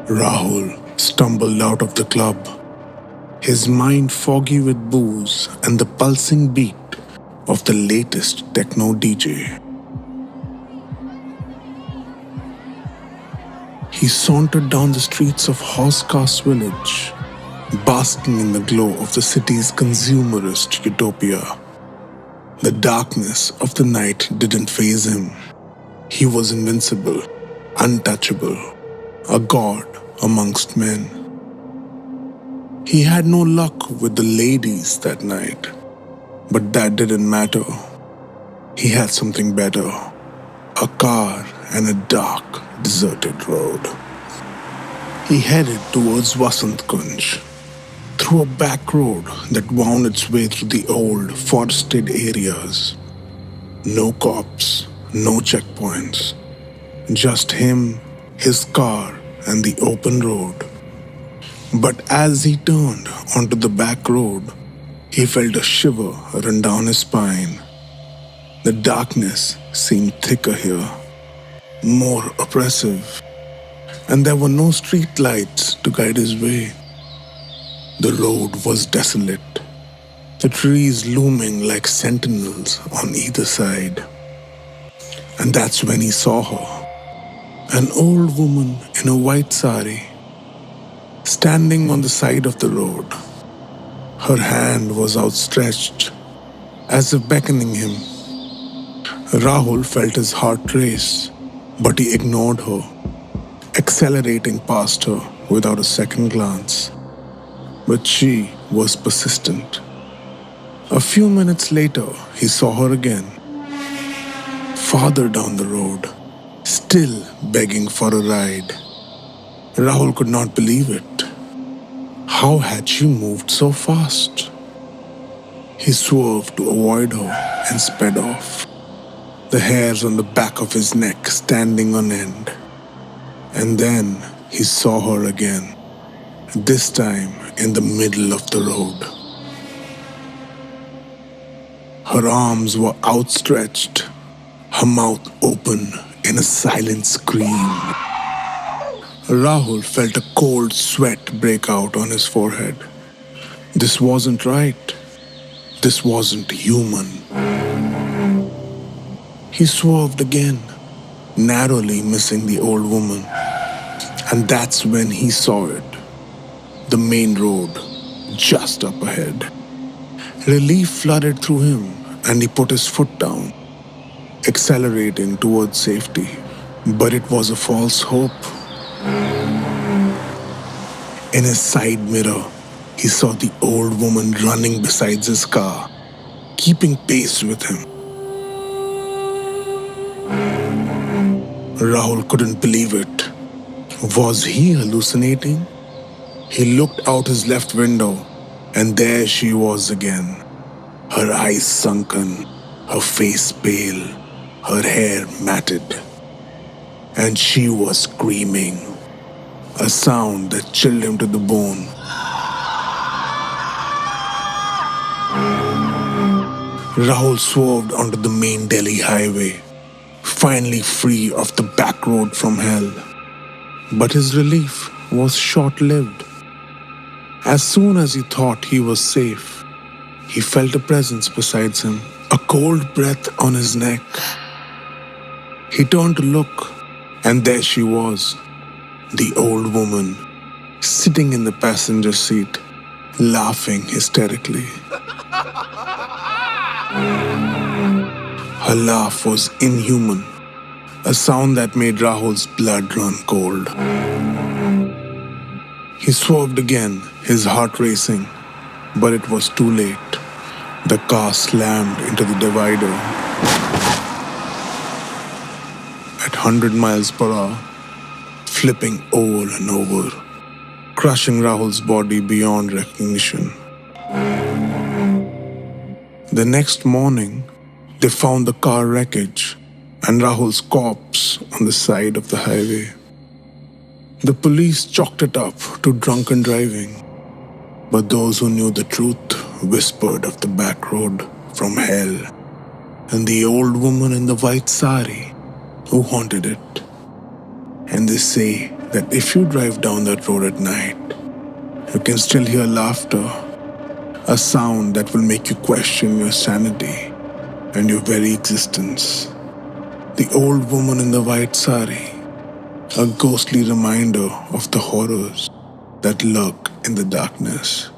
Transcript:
Rahul stumbled out of the club, his mind foggy with booze and the pulsing beat of the latest techno DJ. He sauntered down the streets of Horsecast village, basking in the glow of the city's consumerist utopia. The darkness of the night didn't faze him. He was invincible, untouchable, a god amongst men. He had no luck with the ladies that night, but that didn't matter. He had something better, a car and a dark, deserted road. He headed towards Vasant Kunj, through a back road that wound its way through the old, forested areas. No cops, no checkpoints, just him, his car, and the open road. But as he turned onto the back road, he felt a shiver run down his spine. The darkness seemed thicker here, more oppressive, and there were no street lights to guide his way. The road was desolate, the trees looming like sentinels on either side. And that's when he saw her, an old woman in a white sari, standing on the side of the road. Her hand was outstretched, as if beckoning him. Rahul felt his heart race, but he ignored her, accelerating past her without a second glance. But she was persistent. A few minutes later, he saw her again, farther down the road, still begging for a ride. Rahul could not believe it. How had she moved so fast? He swerved to avoid her and sped off, the hairs on the back of his neck standing on end. And then he saw her again, this time in the middle of the road. Her arms were outstretched, her mouth open in a silent scream. Rahul felt a cold sweat break out on his forehead. This wasn't right. This wasn't human. He swerved again, narrowly missing the old woman. And that's when he saw it. The main road, just up ahead. Relief flooded through him, and he put his foot down, accelerating towards safety. But it was a false hope. In his side mirror, he saw the old woman running beside his car, keeping pace with him. Rahul couldn't believe it. Was he hallucinating? He looked out his left window, and there she was again. Her eyes sunken, her face pale, her hair matted. And she was screaming, a sound that chilled him to the bone. Rahul swerved onto the main Delhi highway, finally free of the back road from hell. But his relief was short-lived. As soon as he thought he was safe, he felt a presence beside him, a cold breath on his neck. He turned to look, and there she was, the old woman, sitting in the passenger seat, laughing hysterically. Her laugh was inhuman, a sound that made Rahul's blood run cold. He swerved again, his heart racing, but it was too late. The car slammed into the divider at 100 miles per hour, flipping over and over, crushing Rahul's body beyond recognition. The next morning, they found the car wreckage and Rahul's corpse on the side of the highway. The police chalked it up to drunken driving, but those who knew the truth whispered of the back road from hell and the old woman in the white sari who haunted it. And they say that if you drive down that road at night, you can still hear laughter, a sound that will make you question your sanity and your very existence. The old woman in the white sari, a ghostly reminder of the horrors that lurk in the darkness.